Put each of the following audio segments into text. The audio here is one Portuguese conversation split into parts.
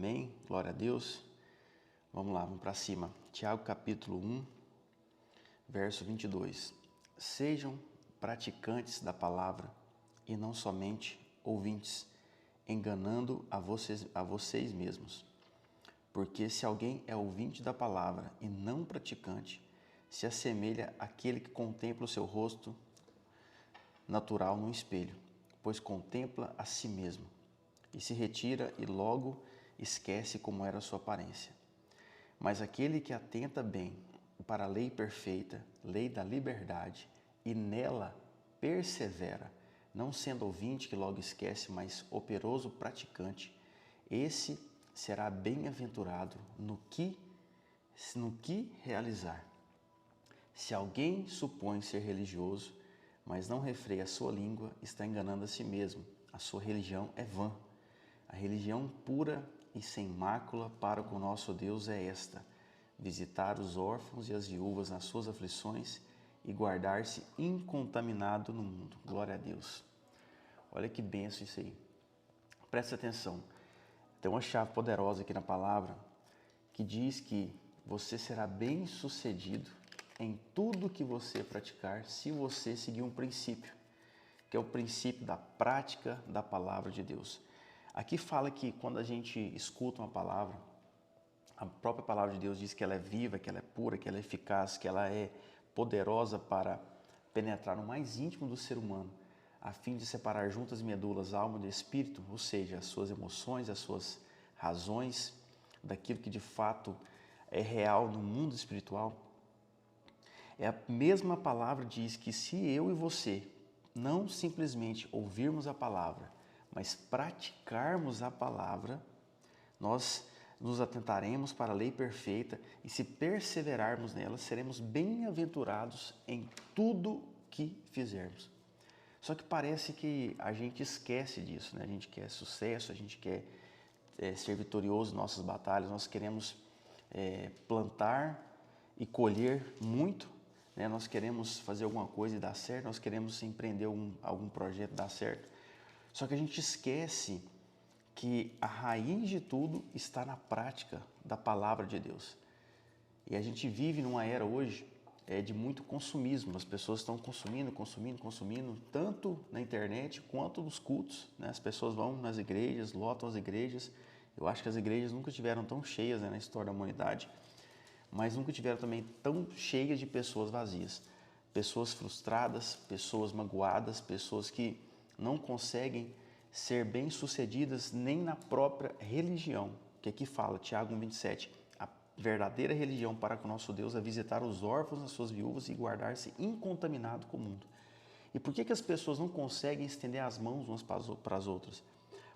Amém? Glória a Deus. Vamos lá, vamos para cima. Tiago capítulo 1, verso 22. Sejam praticantes da palavra e não somente ouvintes, enganando a vocês mesmos. Porque se alguém é ouvinte da palavra e não praticante, se assemelha àquele que contempla o seu rosto natural no espelho, pois contempla a si mesmo, e se retira e logo esquece como era a sua aparência. Mas aquele que atenta bem para a lei perfeita, lei da liberdade, e nela persevera, não sendo ouvinte que logo esquece, mas operoso praticante, esse será bem-aventurado no que realizar. Se alguém supõe ser religioso, mas não refreia a sua língua, está enganando a si mesmo. A sua religião é vã. A religião pura e sem mácula para com nosso Deus é esta: visitar os órfãos e as viúvas nas suas aflições e guardar-se incontaminado no mundo. Glória a Deus. Olha que benção isso aí. Presta atenção. Tem uma chave poderosa aqui na palavra que diz que você será bem-sucedido em tudo que você praticar se você seguir um princípio, que é o princípio da prática da palavra de Deus. Aqui fala que quando a gente escuta uma palavra, a própria palavra de Deus diz que ela é viva, que ela é pura, que ela é eficaz, que ela é poderosa para penetrar no mais íntimo do ser humano, a fim de separar juntas medulas, alma e espírito, ou seja, as suas emoções, as suas razões, daquilo que de fato é real no mundo espiritual. É a mesma palavra diz que se eu e você não simplesmente ouvirmos a palavra, mas praticarmos a palavra, nós nos atentaremos para a lei perfeita e se perseverarmos nela, seremos bem-aventurados em tudo que fizermos. Só que parece que a gente esquece disso, né? A gente quer sucesso, a gente quer ser vitorioso em nossas batalhas, nós queremos plantar e colher muito, né? Nós queremos fazer alguma coisa e dar certo, nós queremos empreender algum projeto e dar certo. Só que a gente esquece que a raiz de tudo está na prática da palavra de Deus. E a gente vive numa era hoje de muito consumismo. As pessoas estão consumindo, tanto na internet quanto nos cultos, né? As pessoas vão nas igrejas, lotam as igrejas. Eu acho que as igrejas nunca tiveram tão cheias, né, na história da humanidade, mas nunca tiveram também tão cheias de pessoas vazias. Pessoas frustradas, pessoas magoadas, pessoas que não conseguem ser bem-sucedidas nem na própria religião. Que aqui fala, Tiago 1,27, a verdadeira religião para com nosso Deus é visitar os órfãos, as suas viúvas e guardar-se incontaminado com o mundo. E por que as pessoas não conseguem estender as mãos umas para as outras?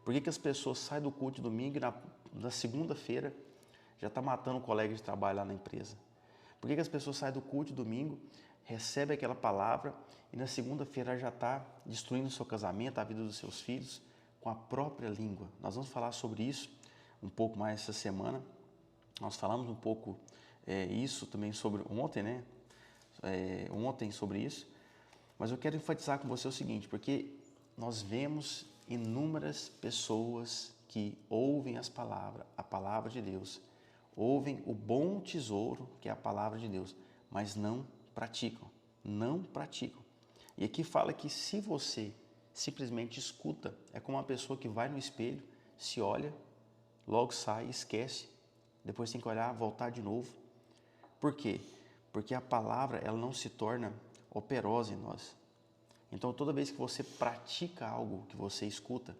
Por que as pessoas saem do culto de domingo e na segunda-feira já está matando um colega de trabalho lá na empresa? Por que as pessoas saem do culto de domingo, recebem aquela palavra e na segunda-feira já está destruindo o seu casamento, a vida dos seus filhos, com a própria língua? Nós vamos falar sobre isso um pouco mais essa semana. Nós falamos um pouco isso também sobre ontem, né? Ontem sobre isso. Mas eu quero enfatizar com você o seguinte, porque nós vemos inúmeras pessoas que ouvem a palavra de Deus, ouvem o bom tesouro que é a palavra de Deus, mas não praticam. E aqui fala que se você simplesmente escuta, é como uma pessoa que vai no espelho, se olha, logo sai, esquece, depois tem que olhar, voltar de novo. Por quê? Porque a palavra ela não se torna operosa em nós. Então toda vez que você pratica algo que você escuta,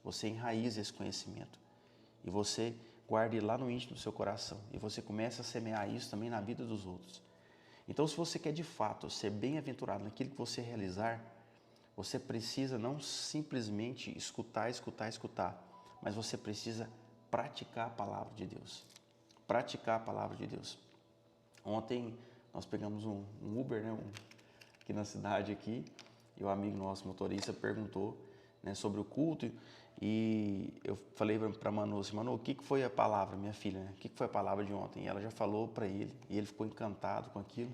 você enraiza esse conhecimento e você guarda ele lá no íntimo do seu coração e você começa a semear isso também na vida dos outros. Então, se você quer de fato ser bem-aventurado naquilo que você realizar, você precisa não simplesmente escutar, mas você precisa praticar a palavra de Deus. Praticar a palavra de Deus. Ontem nós pegamos um Uber, né, aqui na cidade aqui, e o amigo nosso motorista perguntou, né, sobre o culto, e eu falei para a Manu assim, Manu, o que foi a palavra, minha filha, né? O que foi a palavra de ontem? E ela já falou para ele, e ele ficou encantado com aquilo.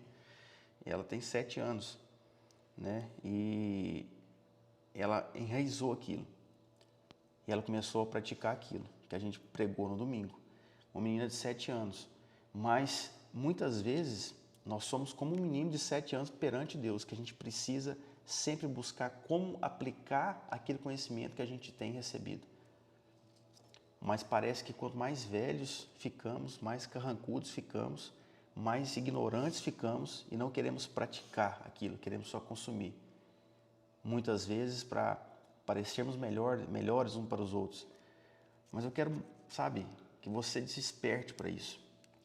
E ela tem 7 anos, né? E ela enraizou aquilo. E ela começou a praticar aquilo. que a gente pregou no domingo, uma menina de 7 anos. Mas, muitas vezes, nós somos como um menino de 7 anos perante Deus, que a gente precisa sempre buscar como aplicar aquele conhecimento que a gente tem recebido. Mas parece que quanto mais velhos ficamos, mais carrancudos ficamos, mais ignorantes ficamos e não queremos praticar aquilo, queremos só consumir. Muitas vezes para parecermos melhores uns para os outros. Mas eu quero, sabe, que você desperte para isso.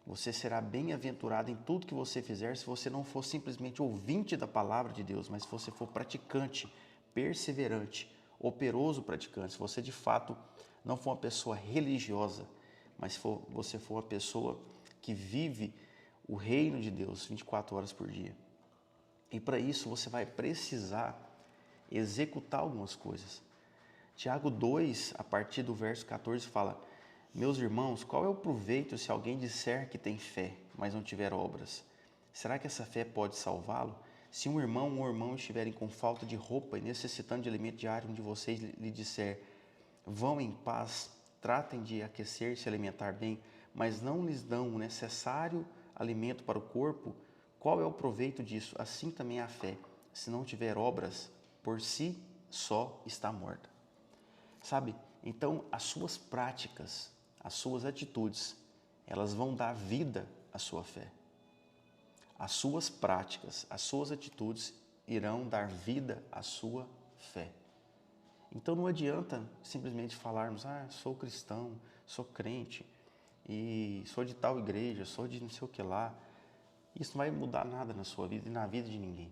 Você será bem-aventurado em tudo que você fizer se você não for simplesmente ouvinte da palavra de Deus, mas se você for praticante, perseverante, operoso praticante, se você de fato não for uma pessoa religiosa, mas se você for uma pessoa que vive o reino de Deus 24 horas por dia. E para isso você vai precisar executar algumas coisas. Tiago 2, a partir do verso 14, fala: meus irmãos, qual é o proveito se alguém disser que tem fé, mas não tiver obras? Será que essa fé pode salvá-lo? Se um irmão ou irmã estiverem com falta de roupa e necessitando de alimento diário, um de vocês lhe disser: vão em paz, tratem de aquecer e se alimentar bem, mas não lhes dão o necessário alimento para o corpo, qual é o proveito disso? Assim também a fé, se não tiver obras, por si só está morta. Sabe? Então, as suas práticas, as suas atitudes, elas vão dar vida à sua fé. As suas práticas, as suas atitudes irão dar vida à sua fé. Então não adianta simplesmente falarmos: sou cristão, sou crente, e sou de tal igreja, sou de não sei o que lá. Isso não vai mudar nada na sua vida e na vida de ninguém.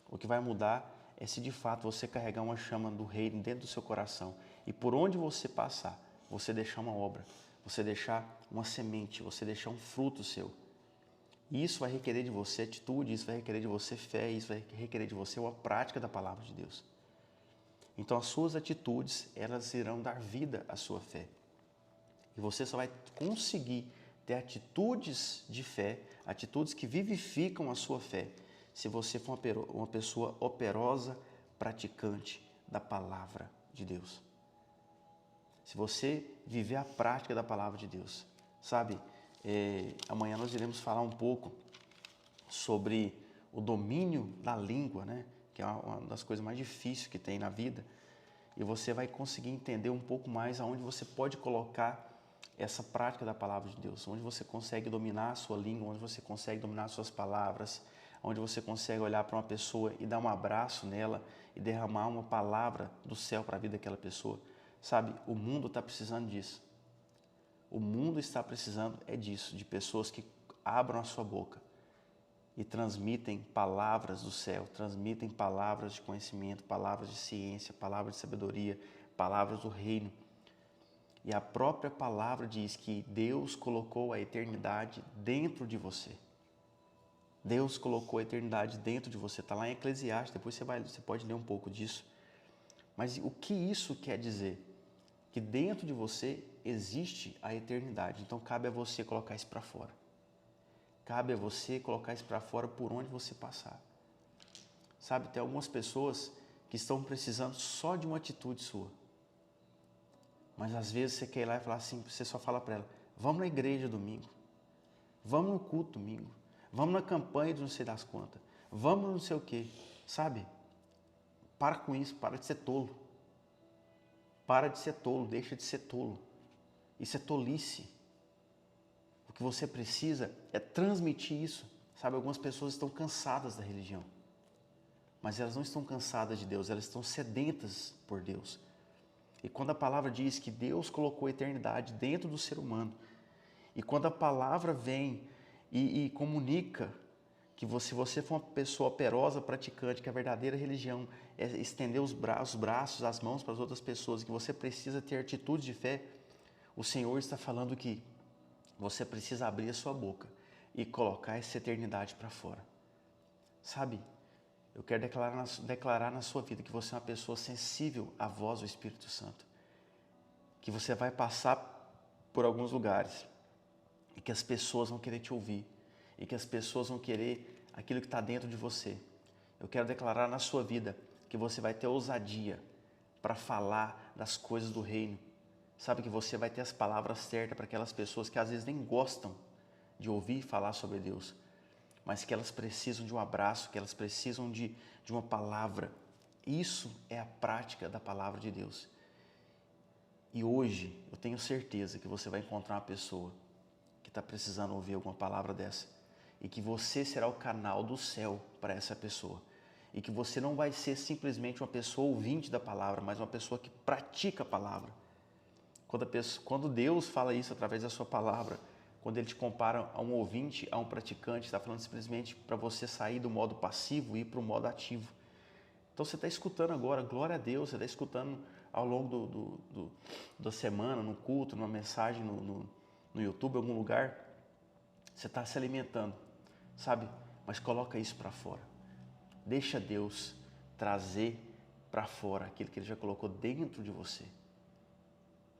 O que vai mudar é se de fato você carregar uma chama do reino dentro do seu coração e por onde você passar, você deixar uma obra, você deixar uma semente, você deixar um fruto seu. E isso vai requerer de você atitude, isso vai requerer de você fé, isso vai requerer de você uma prática da palavra de Deus. Então as suas atitudes, elas irão dar vida à sua fé. E você só vai conseguir ter atitudes de fé, atitudes que vivificam a sua fé, se você for uma pessoa operosa, praticante da palavra de Deus. Se você viver a prática da palavra de Deus. Sabe, amanhã nós iremos falar um pouco sobre o domínio da língua, né? Que é uma das coisas mais difíceis que tem na vida. E você vai conseguir entender um pouco mais aonde você pode colocar essa prática da palavra de Deus, onde você consegue dominar a sua língua, onde você consegue dominar as suas palavras, onde você consegue olhar para uma pessoa e dar um abraço nela e derramar uma palavra do céu para a vida daquela pessoa. Sabe, o mundo está precisando disso. O mundo está precisando disso, de pessoas que abram a sua boca e transmitem palavras do céu, transmitem palavras de conhecimento, palavras de ciência, palavras de sabedoria, palavras do reino. E a própria palavra diz que Deus colocou a eternidade dentro de você. Deus colocou a eternidade dentro de você. Está lá em Eclesiastes, depois você pode ler um pouco disso. Mas o que isso quer dizer? Que dentro de você existe a eternidade. Então cabe a você colocar isso para fora. Cabe a você colocar isso para fora por onde você passar. Sabe, tem algumas pessoas que estão precisando só de uma atitude sua. Mas às vezes você quer ir lá e falar assim, você só fala para ela: vamos na igreja domingo, vamos no culto domingo, vamos na campanha de não sei das quantas, vamos não sei o quê, sabe? Para com isso, para de ser tolo. Para de ser tolo, deixa de ser tolo. Isso é tolice. O que você precisa é transmitir isso. Sabe, algumas pessoas estão cansadas da religião, mas elas não estão cansadas de Deus, elas estão sedentas por Deus. E quando a palavra diz que Deus colocou a eternidade dentro do ser humano, e quando a palavra vem e comunica que se você for uma pessoa operosa, praticante, que a verdadeira religião é estender os braços, as mãos para as outras pessoas, que você precisa ter atitude de fé, o Senhor está falando que você precisa abrir a sua boca e colocar essa eternidade para fora. Sabe, eu quero declarar na sua vida que você é uma pessoa sensível à voz do Espírito Santo. Que você vai passar por alguns lugares e que as pessoas vão querer te ouvir e que as pessoas vão querer aquilo que está dentro de você. Eu quero declarar na sua vida que você vai ter ousadia para falar das coisas do reino. Sabe que você vai ter as palavras certas para aquelas pessoas que às vezes nem gostam de ouvir falar sobre Deus, mas que elas precisam de um abraço, que elas precisam de uma palavra. Isso é a prática da palavra de Deus. E hoje eu tenho certeza que você vai encontrar uma pessoa que está precisando ouvir alguma palavra dessa, e que você será o canal do céu para essa pessoa, e que você não vai ser simplesmente uma pessoa ouvinte da palavra, mas uma pessoa que pratica a palavra. Quando Deus fala isso através da sua palavra, quando Ele te compara a um ouvinte, a um praticante, está falando simplesmente para você sair do modo passivo e ir para o modo ativo. Então você está escutando agora, glória a Deus, você está escutando ao longo da semana, no culto, numa mensagem no YouTube, em algum lugar, você está se alimentando, sabe? Mas coloca isso para fora. Deixa Deus trazer para fora aquilo que Ele já colocou dentro de você.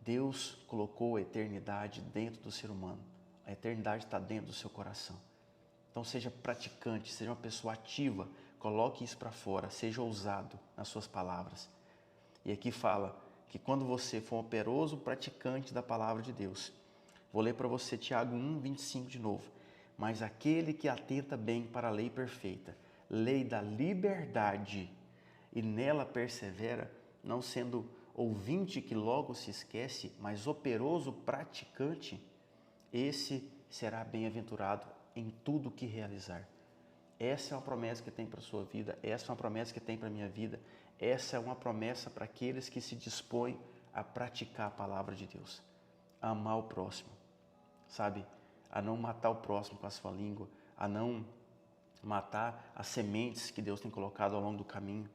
Deus colocou a eternidade dentro do ser humano. A eternidade está dentro do seu coração. Então seja praticante, seja uma pessoa ativa, coloque isso para fora, seja ousado nas suas palavras. E aqui fala que quando você for um operoso praticante da palavra de Deus, vou ler para você Tiago 1:25 de novo. Mas aquele que atenta bem para a lei perfeita, lei da liberdade, e nela persevera, não sendo ouvinte que logo se esquece, mas operoso praticante, esse será bem-aventurado em tudo que realizar. Essa é uma promessa que tem para a sua vida, essa é uma promessa que tem para a minha vida, essa é uma promessa para aqueles que se dispõem a praticar a palavra de Deus, a amar o próximo, sabe? A não matar o próximo com a sua língua, a não matar as sementes que Deus tem colocado ao longo do caminho.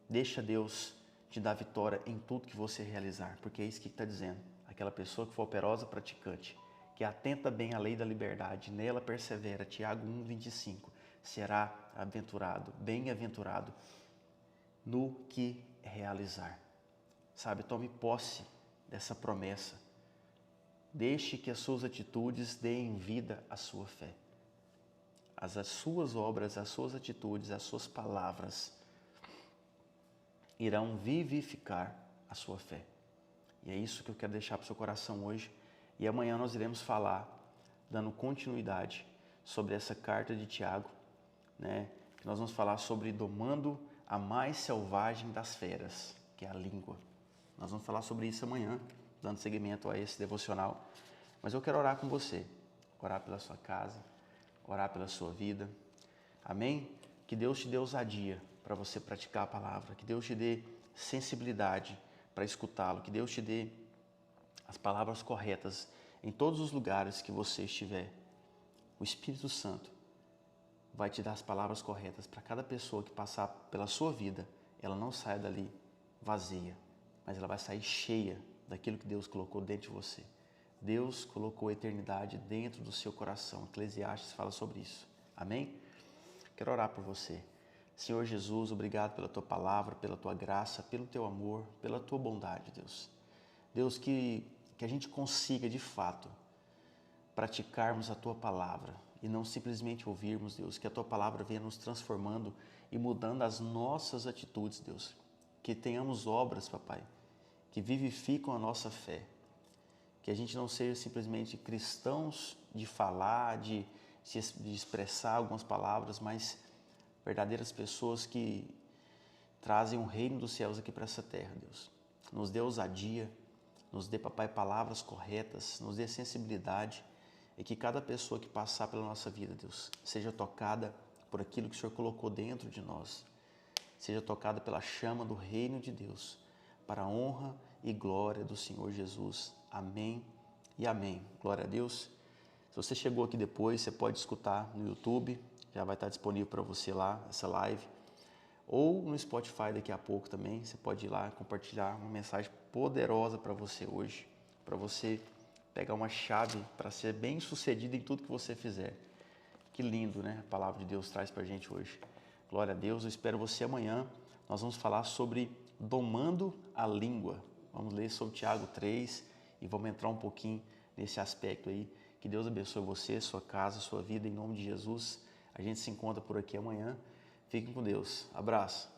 Deixa Deus te dar vitória em tudo que você realizar, porque é isso que está dizendo. Aquela pessoa que for operosa praticante, que atenta bem à lei da liberdade, nela persevera, Tiago 1:25, será aventurado, bem-aventurado no que realizar. Sabe, tome posse dessa promessa. Deixe que as suas atitudes deem vida à sua fé. As suas obras, as suas atitudes, as suas palavras irão vivificar a sua fé. E é isso que eu quero deixar para o seu coração hoje. E amanhã nós iremos falar, dando continuidade sobre essa carta de Tiago, né? Que nós vamos falar sobre domando a mais selvagem das feras, que é a língua. Nós vamos falar sobre isso amanhã, dando seguimento a esse devocional. Mas eu quero orar com você, orar pela sua casa, orar pela sua vida. Amém? Que Deus te dê ousadia para você praticar a palavra, que Deus te dê sensibilidade para escutá-lo, que Deus te dê as palavras corretas em todos os lugares que você estiver. O Espírito Santo vai te dar as palavras corretas para cada pessoa que passar pela sua vida, ela não saia dali vazia, mas ela vai sair cheia daquilo que Deus colocou dentro de você. Deus colocou a eternidade dentro do seu coração. Eclesiastes fala sobre isso. Amém? Quero orar por você. Senhor Jesus, obrigado pela Tua palavra, pela Tua graça, pelo Teu amor, pela Tua bondade, Deus. Deus, que a gente consiga, de fato, praticarmos a Tua palavra e não simplesmente ouvirmos, Deus. Que a Tua palavra venha nos transformando e mudando as nossas atitudes, Deus. Que tenhamos obras, Papai, que vivificam a nossa fé. Que a gente não seja simplesmente cristãos de falar, de expressar algumas palavras, mas verdadeiras pessoas que trazem o reino dos céus aqui para essa terra, Deus. Nos dê ousadia, nos dê, Papai, palavras corretas, nos dê sensibilidade, e que cada pessoa que passar pela nossa vida, Deus, seja tocada por aquilo que o Senhor colocou dentro de nós, seja tocada pela chama do reino de Deus, para a honra e glória do Senhor Jesus. Amém e amém. Glória a Deus. Se você chegou aqui depois, você pode escutar no YouTube, já vai estar disponível para você lá, essa live, ou no Spotify daqui a pouco também. Você pode ir lá compartilhar uma mensagem poderosa para você hoje, para você pegar uma chave para ser bem sucedido em tudo que você fizer. Que lindo, né? A palavra de Deus traz para a gente hoje. Glória a Deus, eu espero você amanhã. Nós vamos falar sobre domando a língua. Vamos ler sobre Tiago 3 e vamos entrar um pouquinho nesse aspecto aí. Que Deus abençoe você, sua casa, sua vida, em nome de Jesus. A gente se encontra por aqui amanhã. Fiquem com Deus. Abraço.